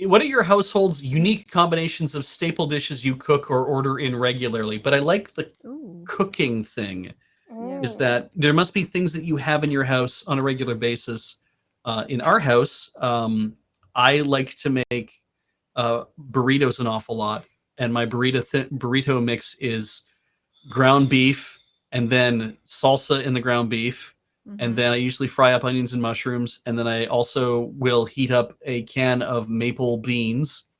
what are your household's unique combinations of staple dishes you cook or order in regularly? But I like the Ooh. cooking thing. Yeah. Is that there must be things that you have in your house on a regular basis. In our house, I like to make burritos an awful lot, and my burrito mix is ground beef and then salsa in the ground beef, and then I usually fry up onions and mushrooms, and then I also will heat up a can of maple beans,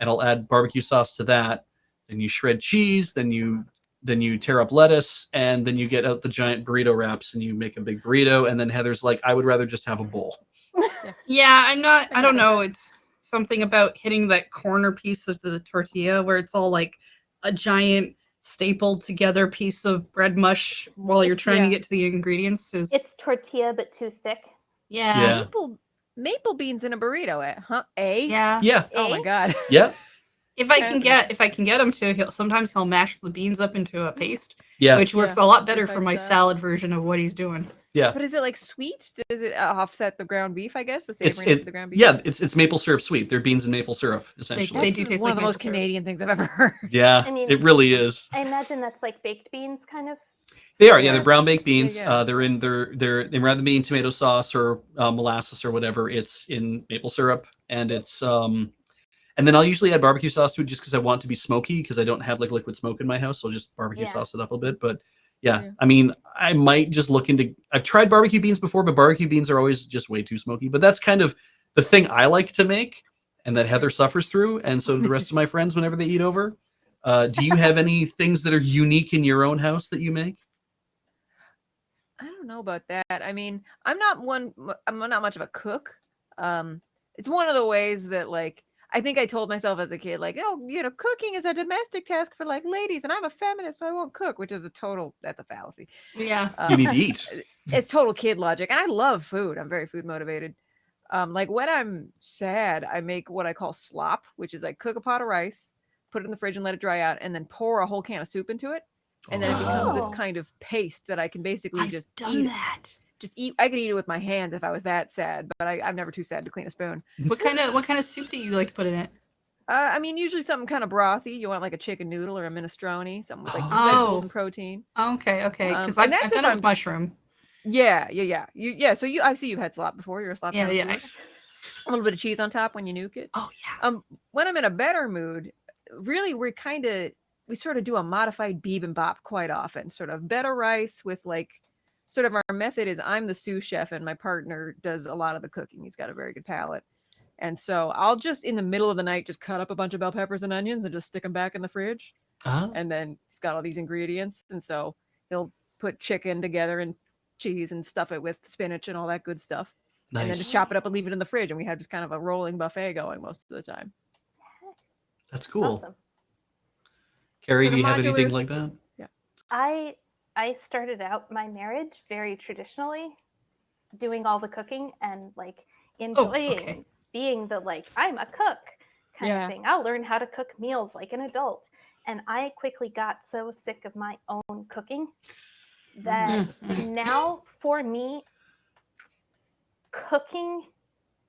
and I'll add barbecue sauce to that. Then you shred cheese, then you tear up lettuce, and then you get out the giant burrito wraps and you make a big burrito. And then Heather's like, I would rather just have a bowl. Yeah, I don't know. It's something about hitting that corner piece of the tortilla where it's all like a giant stapled together piece of bread mush while you're trying to get to the ingredients. It's tortilla but too thick. Yeah. Maple beans in a burrito, huh? Yeah. Yeah. Oh my god. Yeah. If I can get him to, sometimes he'll mash the beans up into a paste. Yeah. Which works a lot better for my salad version of what he's doing. Yeah. But is it like sweet? Does it offset the ground beef, I guess? The savoriness of the ground beef? Yeah, it's maple syrup sweet. They're beans and maple syrup, essentially. They do taste one like of the most Canadian things I've ever heard. Yeah, I mean, it really is. I imagine that's like baked beans, kind of. They are, yeah. They're brown baked beans. Yeah. They're rather than being tomato sauce or molasses or whatever, it's in maple syrup, and it's and then I'll usually add barbecue sauce to it just because I want it to be smoky, because I don't have like liquid smoke in my house. So I'll just barbecue sauce it up a bit. But yeah, I mean, I might just look into. I've tried barbecue beans before, but barbecue beans are always just way too smoky. But that's kind of the thing I like to make, and that Heather suffers through, and so do the rest of my friends whenever they eat over. Do you have any things that are unique in your own house that you make? I don't know about that. I mean, I'm not much of a cook. It's one of the ways that, like, I think I told myself as a kid, like, oh, cooking is a domestic task for like ladies, and I'm a feminist, so I won't cook, which is that's a fallacy. Yeah. You need to eat. It's total kid logic. And I love food. I'm very food motivated. Like when I'm sad, I make what I call slop, which is I cook a pot of rice, put it in the fridge and let it dry out, and then pour a whole can of soup into it. And then it becomes this kind of paste that I can basically I've done that. Just eat. I could eat it with my hands if I was that sad, but I'm never too sad to clean a spoon. What kind of soup do you like to put in it? I mean, usually something kind of brothy. You want like a chicken noodle or a minestrone, something with like vegetables and protein. Okay. Because I've done it with mushroom. Yeah. So I see you've had slop before. You're a slop. Yeah. A little bit of cheese on top when you nuke it. Oh yeah. When I'm in a better mood, really, we sort of do a modified bibimbap quite often. Sort of better rice with like. Sort of our method is I'm the sous chef and my partner does a lot of the cooking. He's got a very good palate. And so I'll just in the middle of the night, just cut up a bunch of bell peppers and onions and just stick them back in the fridge. And then he's got all these ingredients. And so he'll put chicken together and cheese and stuff it with spinach and all that good stuff. Nice. And then just chop it up and leave it in the fridge. And we have just kind of a rolling buffet going most of the time. That's cool. Awesome. Carrie, do you have anything like that? Yeah. I started out my marriage very traditionally, doing all the cooking and like enjoying being the like, I'm a cook kind of thing. I'll learn how to cook meals like an adult. And I quickly got so sick of my own cooking that now for me, cooking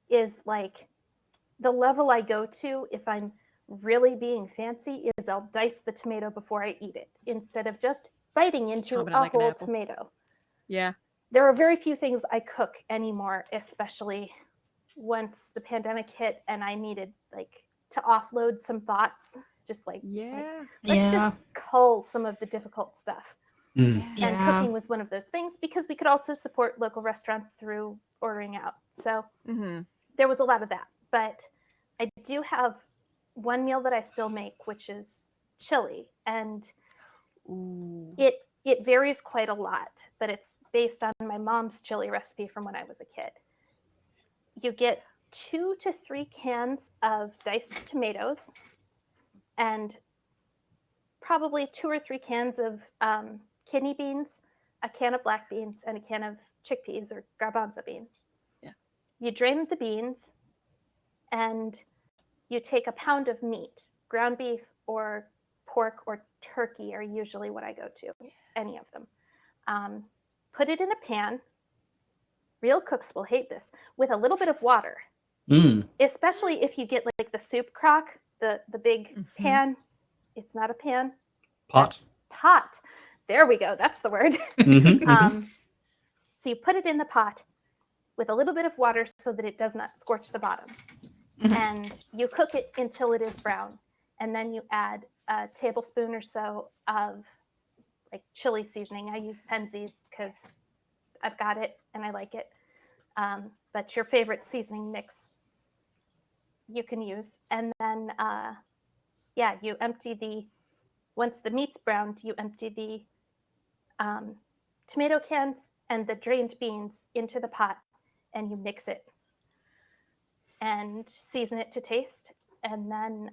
is like the level I go to if I'm really being fancy is I'll dice the tomato before I eat it instead of just biting into a whole tomato. Yeah. There are very few things I cook anymore, especially once the pandemic hit and I needed like to offload some thoughts. Just like, let's just cull some of the difficult stuff. And cooking was one of those things because we could also support local restaurants through ordering out. So there was a lot of that. But I do have one meal that I still make, which is chili. And it varies quite a lot, but it's based on my mom's chili recipe from when I was a kid. You get 2 to 3 cans of diced tomatoes and probably 2 or 3 cans of kidney beans, a can of black beans, and a can of chickpeas or garbanzo beans. Yeah. You drain the beans and you take a pound of meat, ground beef or pork or turkey are usually what I go to, any of them. Put it in a pan, real cooks will hate this, with a little bit of water. Especially if you get like the soup crock, the big pan. It's not a pan. Pot. That's pot. There we go. That's the word. So you put it in the pot with a little bit of water so that it does not scorch the bottom. And you cook it until it is brown. And then you add a tablespoon or so of like chili seasoning. I use Penzeys because I've got it and I like it. But your favorite seasoning mix you can use. And then, you empty once the meat's browned, you empty the tomato cans and the drained beans into the pot and you mix it and season it to taste. And then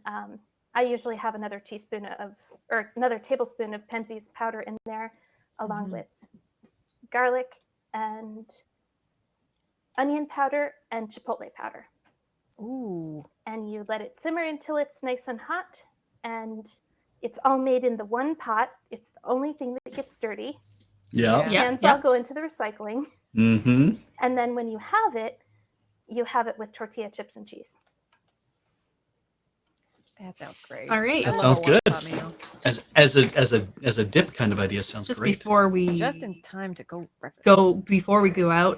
I usually have another tablespoon of Penzeys powder in there, along with garlic and onion powder and chipotle powder. Ooh. And you let it simmer until it's nice and hot. And it's all made in the one pot. It's the only thing that gets dirty. Yeah. Cans all go into the recycling. Mm-hmm. And then when you have it with tortilla chips and cheese. That sounds great. All right. That sounds good. Meal. As a dip kind of idea sounds Just great. before we Just in time to go breakfast. before we go out,